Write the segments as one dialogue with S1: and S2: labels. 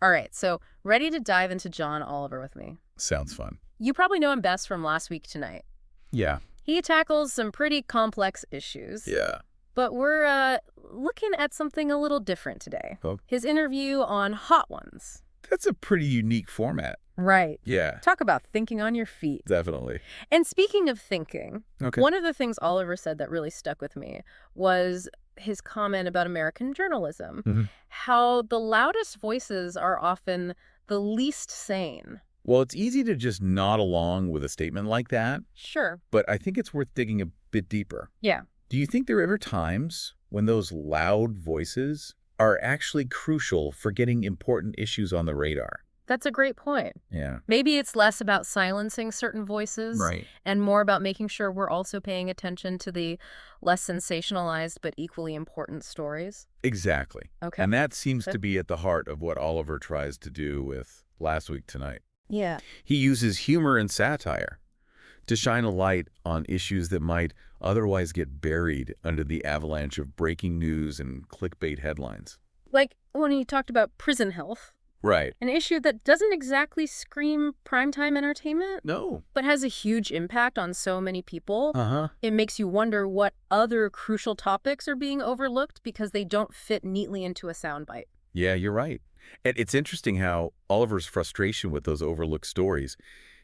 S1: All right, so ready to dive into John Oliver with me.
S2: Sounds fun.
S1: You probably know him best from Last Week Tonight.
S2: Yeah.
S1: He tackles some pretty complex issues.
S2: Yeah.
S1: But we're looking at something a little different today.
S2: Oh,
S1: His interview on Hot Ones.
S2: that's a pretty unique format.
S1: Right.
S2: Yeah,
S1: Talk about thinking on your feet.
S2: definitely.
S1: And speaking of thinking,
S2: Okay.
S1: one of the things Oliver said that really stuck with me was his comment about American journalism.
S2: Mhm.
S1: How the loudest voices are often the least sane.
S2: Well, it's easy to just nod along with a statement like that,
S1: Sure.
S2: but I think it's worth digging a bit deeper.
S1: Yeah.
S2: Do you think there are ever times when those loud voices are actually crucial for getting important issues on the radar?
S1: That's a great point.
S2: Yeah.
S1: Maybe it's less about silencing certain voices
S2: Right.
S1: and more about making sure we're also paying attention to the less sensationalized but equally important stories.
S2: Exactly.
S1: Okay.
S2: And that seems
S1: Good.
S2: to be at the heart of what Oliver tries to do with Last Week Tonight.
S1: Yeah.
S2: He uses humor and satire to shine a light on issues that might otherwise get buried under the avalanche of breaking news and clickbait headlines.
S1: Like when he talked about prison health,
S2: Right.
S1: an issue that doesn't exactly scream primetime entertainment,
S2: No.
S1: but has a huge impact on so many people.
S2: Uh-huh.
S1: It makes you wonder what other crucial topics are being overlooked because they don't fit neatly into a soundbite.
S2: Yeah, you're right. And it's interesting how Oliver's frustration with those overlooked stories,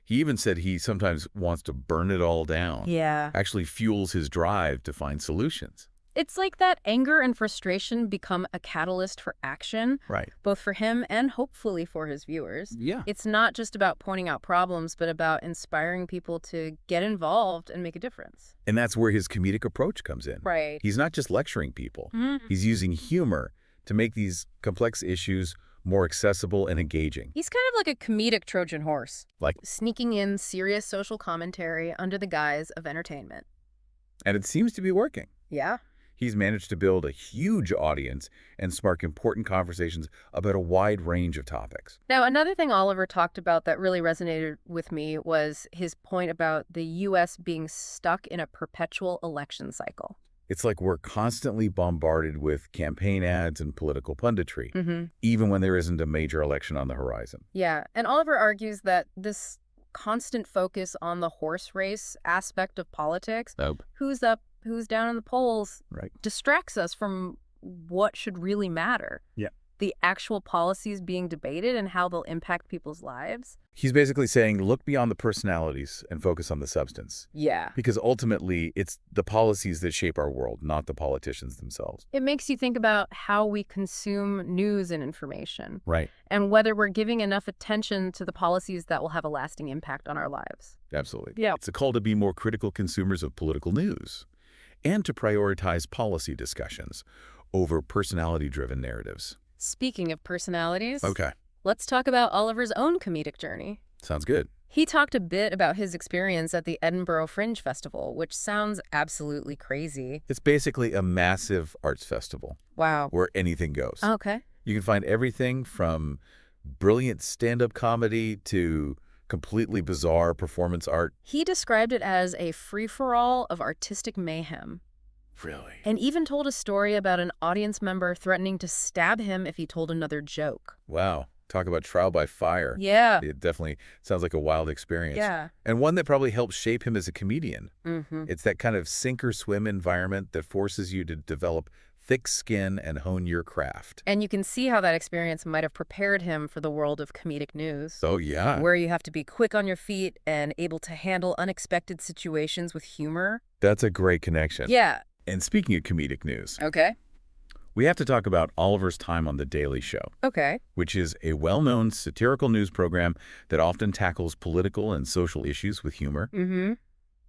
S2: he even said he sometimes wants to burn it all down,
S1: Yeah.
S2: actually fuels his drive to find solutions.
S1: It's like that anger and frustration become a catalyst for action,
S2: Right.
S1: both for him and hopefully for his viewers.
S2: Yeah.
S1: It's not just about pointing out problems, but about inspiring people to get involved and make a difference.
S2: And that's where his comedic approach comes in.
S1: Right.
S2: He's not just lecturing people.
S1: Mhm.
S2: He's using humor to make these complex issues more accessible and engaging.
S1: He's kind of like a comedic Trojan horse,
S2: Like,
S1: sneaking in serious social commentary under the guise of entertainment.
S2: and it seems to be working.
S1: Yeah.
S2: He's managed to build a huge audience and spark important conversations about a wide range of topics.
S1: Now, another thing Oliver talked about that really resonated with me was his point about the U.S. being stuck in a perpetual election cycle.
S2: It's like we're constantly bombarded with campaign ads and political punditry,
S1: Mm-hmm.
S2: even when there isn't a major election on the horizon.
S1: Yeah, and Oliver argues that this constant focus on the horse race aspect of politics,
S2: Nope.
S1: who's up, who's down in the polls,
S2: Right.
S1: distracts us from what should really matter.
S2: Yeah.
S1: The actual policies being debated and how they'll impact people's lives.
S2: He's basically saying, look beyond the personalities and focus on the substance.
S1: Yeah.
S2: Because ultimately, it's the policies that shape our world, not the politicians themselves.
S1: It makes you think about how we consume news and information,
S2: Right.
S1: and whether we're giving enough attention to the policies that will have a lasting impact on our lives.
S2: Absolutely.
S1: Yeah.
S2: It's a call to be more critical consumers of political news and to prioritize policy discussions over personality-driven narratives.
S1: Speaking of personalities,
S2: Okay.
S1: let's talk about Oliver's own comedic journey.
S2: Sounds good.
S1: He talked a bit about his experience at the Edinburgh Fringe Festival, which sounds absolutely crazy.
S2: It's basically a massive arts festival
S1: Wow.
S2: where anything goes.
S1: Okay.
S2: You can find everything from brilliant stand-up comedy to completely bizarre performance art.
S1: He described it as a free-for-all of artistic mayhem,
S2: Really?
S1: and even told a story about an audience member threatening to stab him if he told another joke.
S2: Wow. Talk about trial by fire.
S1: Yeah.
S2: It definitely sounds like a wild experience.
S1: Yeah.
S2: And one that probably helped shape him as a comedian.
S1: Mm-hmm.
S2: It's that kind of sink or swim environment that forces you to develop thick skin and hone your craft.
S1: And you can see how that experience might have prepared him for the world of comedic news,
S2: Oh, yeah.
S1: where you have to be quick on your feet and able to handle unexpected situations with humor.
S2: That's a great connection.
S1: Yeah.
S2: And speaking of comedic news,
S1: Okay.
S2: we have to talk about Oliver's time on The Daily Show,
S1: Okay.
S2: which is a well-known satirical news program that often tackles political and social issues with humor.
S1: Mm-hmm.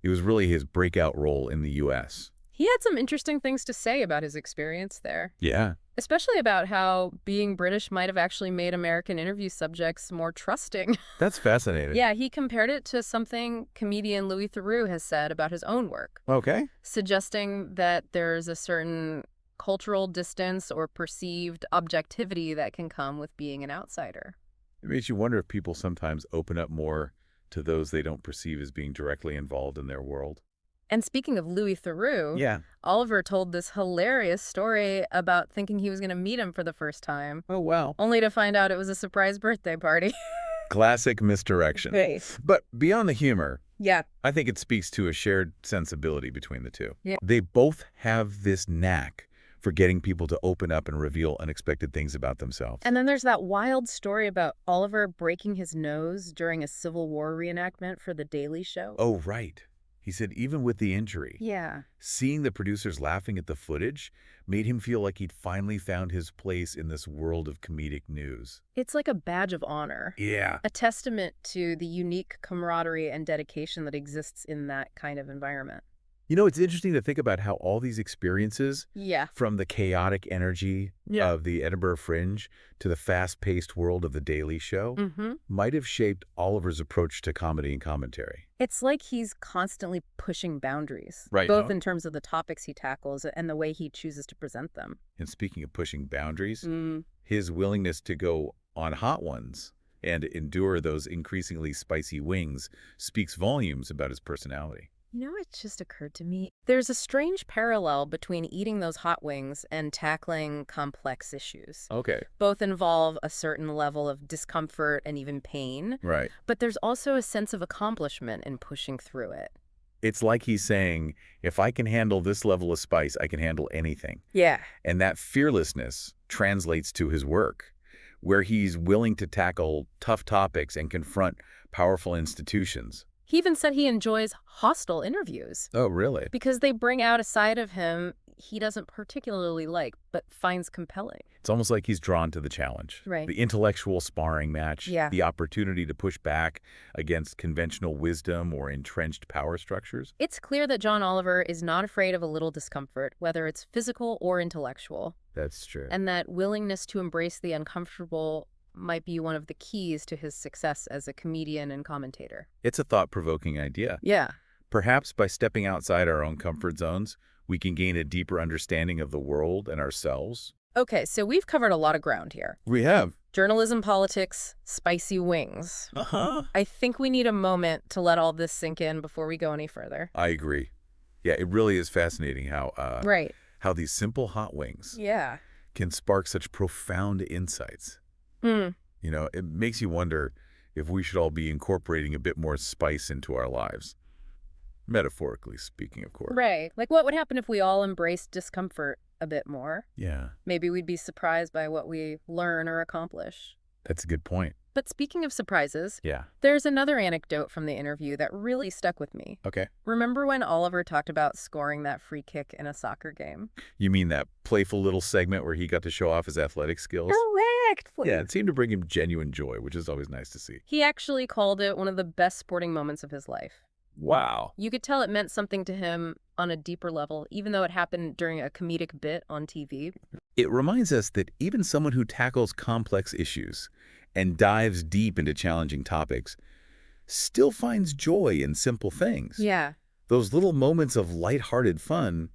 S2: It was really his breakout role in the U.S.
S1: He had some interesting things to say about his experience there,
S2: Yeah.
S1: especially about how being British might have actually made American interview subjects more trusting.
S2: That's fascinating.
S1: Yeah, he compared it to something comedian Louis Theroux has said about his own work,
S2: Okay.
S1: suggesting that there's a certain cultural distance or perceived objectivity that can come with being an outsider.
S2: It makes you wonder if people sometimes open up more to those they don't perceive as being directly involved in their world.
S1: And speaking of Louis Theroux,
S2: Yeah.
S1: Oliver told this hilarious story about thinking he was going to meet him for the first time,
S2: Oh, wow.
S1: only to find out it was a surprise birthday party.
S2: Classic misdirection.
S1: Right.
S2: But beyond the humor,
S1: Yeah.
S2: I think it speaks to a shared sensibility between the two.
S1: Yeah.
S2: They both have this knack for getting people to open up and reveal unexpected things about themselves.
S1: And then there's that wild story about Oliver breaking his nose during a Civil War reenactment for The Daily Show.
S2: Oh, right. He said even with the injury,
S1: Yeah.
S2: seeing the producers laughing at the footage made him feel like he'd finally found his place in this world of comedic news.
S1: It's like a badge of honor.
S2: Yeah.
S1: A testament to the unique camaraderie and dedication that exists in that kind of environment.
S2: You know, it's interesting to think about how all these experiences,
S1: Yeah.
S2: from the chaotic energy
S1: Yeah.
S2: of the Edinburgh Fringe to the fast-paced world of The Daily Show,
S1: Mm-hmm.
S2: might have shaped Oliver's approach to comedy and commentary.
S1: It's like he's constantly pushing boundaries,
S2: Right.
S1: both in terms of the topics he tackles and the way he chooses to present them.
S2: And speaking of pushing boundaries,
S1: Mm.
S2: his willingness to go on hot ones and endure those increasingly spicy wings speaks volumes about his personality.
S1: You know, it just occurred to me. There's a strange parallel between eating those hot wings and tackling complex issues.
S2: Okay.
S1: Both involve a certain level of discomfort and even pain,
S2: Right.
S1: but there's also a sense of accomplishment in pushing through it.
S2: It's like he's saying, if I can handle this level of spice, I can handle anything.
S1: Yeah.
S2: And that fearlessness translates to his work, where he's willing to tackle tough topics and confront powerful institutions.
S1: He even said he enjoys hostile interviews
S2: Oh, really?
S1: because they bring out a side of him he doesn't particularly like, but finds compelling.
S2: It's almost like he's drawn to the challenge.
S1: Right.
S2: The intellectual sparring match,
S1: Yeah.
S2: the opportunity to push back against conventional wisdom or entrenched power structures.
S1: It's clear that John Oliver is not afraid of a little discomfort, whether it's physical or intellectual,
S2: That's true.
S1: and that willingness to embrace the uncomfortable might be one of the keys to his success as a comedian and commentator.
S2: It's a thought-provoking idea.
S1: Yeah.
S2: Perhaps by stepping outside our own comfort zones, we can gain a deeper understanding of the world and ourselves.
S1: Okay, so we've covered a lot of ground here.
S2: We have.
S1: Journalism, politics, spicy wings.
S2: Uh-huh.
S1: I think we need a moment to let all this sink in before we go any further.
S2: I agree. Yeah, it really is fascinating
S1: Right.
S2: how these simple hot wings
S1: Yeah.
S2: can spark such profound insights.
S1: Mm.
S2: You know, it makes you wonder if we should all be incorporating a bit more spice into our lives. Metaphorically speaking, of course.
S1: Right. Like, what would happen if we all embraced discomfort a bit more?
S2: Yeah,
S1: Maybe we'd be surprised by what we learn or accomplish.
S2: that's a good point.
S1: But speaking of surprises,
S2: Yeah.
S1: there's another anecdote from the interview that really stuck with me.
S2: Okay.
S1: Remember when Oliver talked about scoring that free kick in a soccer game?
S2: You mean that playful little segment where he got to show off his athletic skills?
S1: Correct.
S2: Yeah, it seemed to bring him genuine joy, which is always nice to see.
S1: He actually called it one of the best sporting moments of his life.
S2: Wow.
S1: You could tell it meant something to him on a deeper level, even though it happened during a comedic bit on TV.
S2: It reminds us that even someone who tackles complex issues and dives deep into challenging topics still finds joy in simple things.
S1: Yeah.
S2: Those little moments of lighthearted fun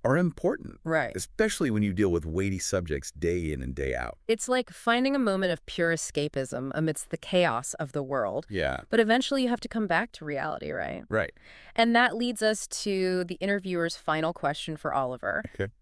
S2: are important,
S1: Right.
S2: especially when you deal with weighty subjects day in and day out.
S1: It's like finding a moment of pure escapism amidst the chaos of the world.
S2: Yeah.
S1: But eventually you have to come back to reality, right?
S2: Right.
S1: And that leads us to the interviewer's final question for Oliver.
S2: Okay.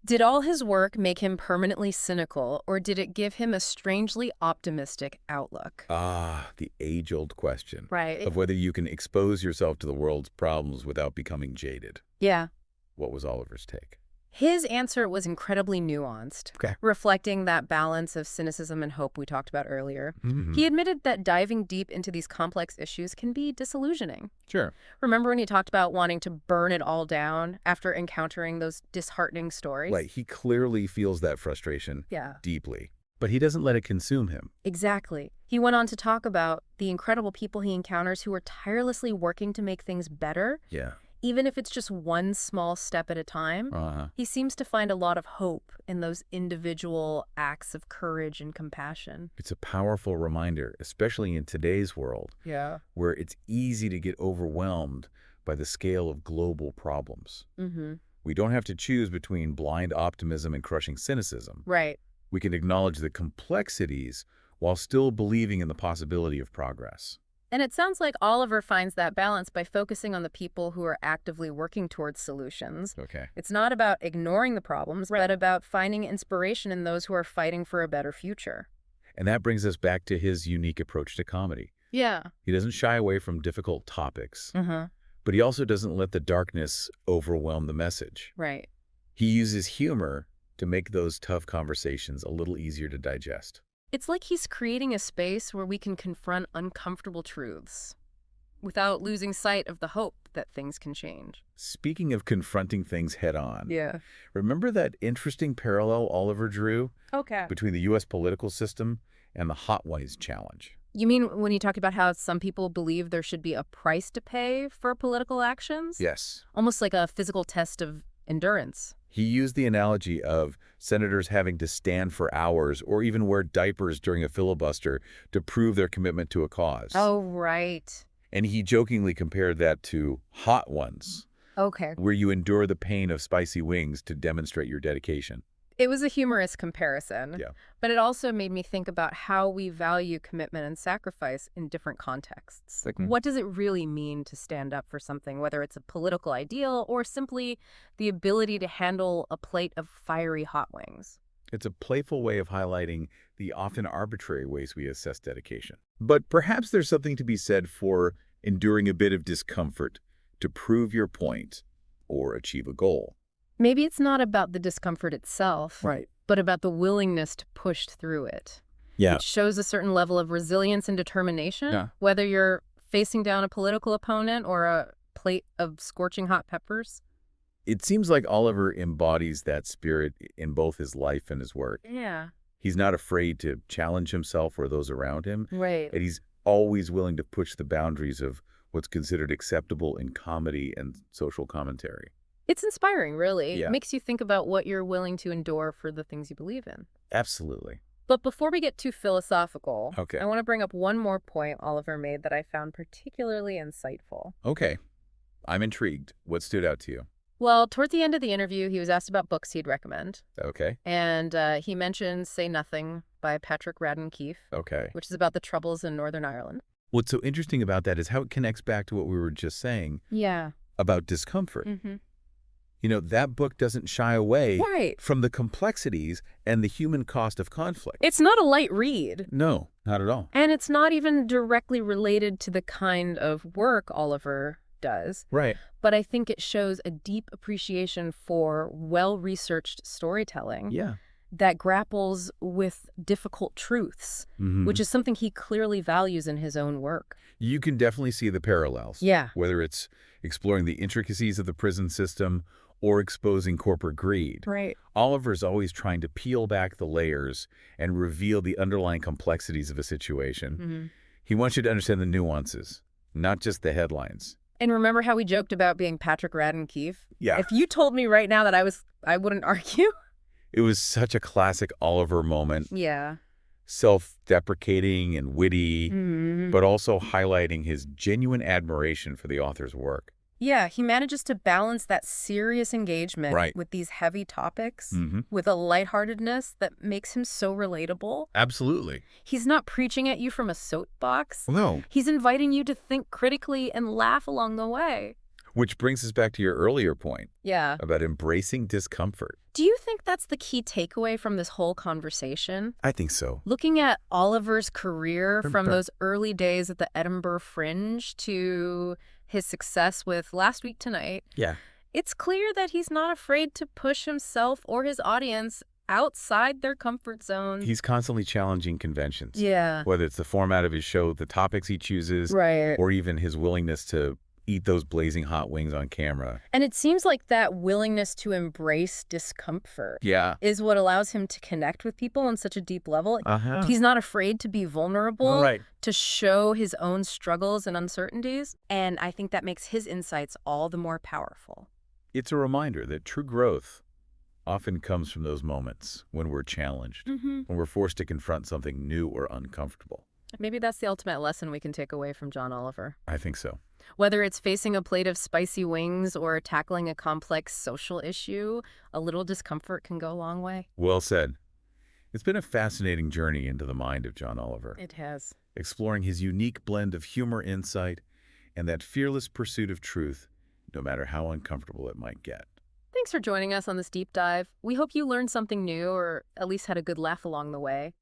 S1: Did all his work make him permanently cynical, or did it give him a strangely optimistic outlook?
S2: Ah, the age-old question
S1: Right.
S2: of whether you can expose yourself to the world's problems without becoming jaded.
S1: Yeah.
S2: What was Oliver's take?
S1: His answer was incredibly nuanced,
S2: Okay.
S1: reflecting that balance of cynicism and hope we talked about earlier.
S2: Mm-hmm.
S1: He admitted that diving deep into these complex issues can be disillusioning.
S2: Sure.
S1: Remember when he talked about wanting to burn it all down after encountering those disheartening stories?
S2: Right. He clearly feels that frustration
S1: Yeah,
S2: deeply, but he doesn't let it consume him.
S1: exactly. He went on to talk about the incredible people he encounters who are tirelessly working to make things better,
S2: Yeah.
S1: even if it's just one small step at a time.
S2: Uh-huh.
S1: He seems to find a lot of hope in those individual acts of courage and compassion.
S2: It's a powerful reminder, especially in today's world,
S1: Yeah.
S2: where it's easy to get overwhelmed by the scale of global problems.
S1: Mm-hmm.
S2: We don't have to choose between blind optimism and crushing cynicism.
S1: Right.
S2: We can acknowledge the complexities while still believing in the possibility of progress.
S1: And it sounds like Oliver finds that balance by focusing on the people who are actively working towards solutions.
S2: Okay.
S1: It's not about ignoring the problems, but about finding inspiration in those who are fighting for a better future.
S2: And that brings us back to his unique approach to comedy.
S1: Yeah.
S2: He doesn't shy away from difficult topics,
S1: Uh-huh.
S2: but he also doesn't let the darkness overwhelm the message.
S1: Right.
S2: He uses humor to make those tough conversations a little easier to digest.
S1: It's like he's creating a space where we can confront uncomfortable truths without losing sight of the hope that things can change.
S2: Speaking of confronting things head-on,
S1: Yeah.
S2: remember that interesting parallel Oliver drew
S1: Okay.
S2: between the U.S. political system and the Hot Wise challenge?
S1: You mean when you talk about how some people believe there should be a price to pay for political actions?
S2: Yes.
S1: Almost like a physical test of endurance.
S2: He used the analogy of senators having to stand for hours or even wear diapers during a filibuster to prove their commitment to a cause.
S1: Oh, right.
S2: And he jokingly compared that to hot ones,
S1: Okay.
S2: where you endure the pain of spicy wings to demonstrate your dedication.
S1: It was a humorous comparison,
S2: Yeah.
S1: but it also made me think about how we value commitment and sacrifice in different contexts. Like, what does it really mean to stand up for something, whether it's a political ideal or simply the ability to handle a plate of fiery hot wings?
S2: It's a playful way of highlighting the often arbitrary ways we assess dedication. But perhaps there's something to be said for enduring a bit of discomfort to prove your point or achieve a goal.
S1: Maybe it's not about the discomfort itself,
S2: Right.
S1: but about the willingness to push through it.
S2: Yeah.
S1: It shows a certain level of resilience and determination,
S2: Yeah.
S1: whether you're facing down a political opponent or a plate of scorching hot peppers.
S2: It seems like Oliver embodies that spirit in both his life and his work.
S1: Yeah.
S2: He's not afraid to challenge himself or those around him,
S1: Right.
S2: and he's always willing to push the boundaries of what's considered acceptable in comedy and social commentary.
S1: It's inspiring, really.
S2: Yeah.
S1: It makes you think about what you're willing to endure for the things you believe in.
S2: Absolutely.
S1: But before we get too philosophical,
S2: Okay.
S1: I want to bring up one more point Oliver made that I found particularly insightful.
S2: Okay. I'm intrigued. What stood out to you?
S1: Well, toward the end of the interview, he was asked about books he'd recommend.
S2: Okay.
S1: And he mentioned Say Nothing by Patrick Radden Keefe,
S2: Okay.
S1: which is about the Troubles in Northern Ireland.
S2: What's so interesting about that is how it connects back to what we were just saying
S1: Yeah.
S2: about discomfort.
S1: Mm-hmm.
S2: You know, that book doesn't shy away
S1: Right.
S2: from the complexities and the human cost of conflict.
S1: It's not a light read.
S2: No, not at all.
S1: And it's not even directly related to the kind of work Oliver does.
S2: Right.
S1: But I think it shows a deep appreciation for well-researched storytelling
S2: Yeah.
S1: that grapples with difficult truths,
S2: Mhm.
S1: which is something he clearly values in his own work.
S2: You can definitely see the parallels.
S1: Yeah.
S2: Whether it's exploring the intricacies of the prison system or exposing corporate greed.
S1: Right.
S2: Oliver's always trying to peel back the layers and reveal the underlying complexities of a situation.
S1: Mm-hmm.
S2: He wants you to understand the nuances, not just the headlines.
S1: And remember how we joked about being Patrick Radden Keefe?
S2: Yeah.
S1: If you told me right now that I wouldn't argue.
S2: It was such a classic Oliver moment,
S1: Yeah.
S2: self-deprecating and witty,
S1: Mm-hmm.
S2: but also highlighting his genuine admiration for the author's work.
S1: Yeah, he manages to balance that serious engagement
S2: Right.
S1: with these heavy topics
S2: Mm-hmm.
S1: with a lightheartedness that makes him so relatable.
S2: Absolutely.
S1: He's not preaching at you from a soapbox.
S2: No.
S1: He's inviting you to think critically and laugh along the way.
S2: Which brings us back to your earlier point
S1: Yeah.
S2: about embracing discomfort.
S1: Do you think that's the key takeaway from this whole conversation?
S2: I think so.
S1: Looking at Oliver's career from
S2: Sure.
S1: those early days at the Edinburgh Fringe to his success with Last Week Tonight,
S2: Yeah.
S1: it's clear that he's not afraid to push himself or his audience outside their comfort zone.
S2: He's constantly challenging conventions.
S1: Yeah.
S2: Whether it's the format of his show, the topics he chooses,
S1: Right.
S2: or even his willingness to eat those blazing hot wings on camera.
S1: And it seems like that willingness to embrace discomfort
S2: Yeah.
S1: is what allows him to connect with people on such a deep level.
S2: Uh-huh.
S1: He's not afraid to be vulnerable,
S2: Right.
S1: to show his own struggles and uncertainties. And I think that makes his insights all the more powerful.
S2: It's a reminder that true growth often comes from those moments when we're challenged,
S1: Mm-hmm.
S2: when we're forced to confront something new or uncomfortable.
S1: Maybe that's the ultimate lesson we can take away from John Oliver.
S2: I think so.
S1: Whether it's facing a plate of spicy wings or tackling a complex social issue, a little discomfort can go a long way.
S2: Well said. It's been a fascinating journey into the mind of John Oliver,
S1: It has.
S2: exploring his unique blend of humor, insight, and that fearless pursuit of truth, no matter how uncomfortable it might get.
S1: Thanks for joining us on this deep dive. We hope you learned something new or at least had a good laugh along the way.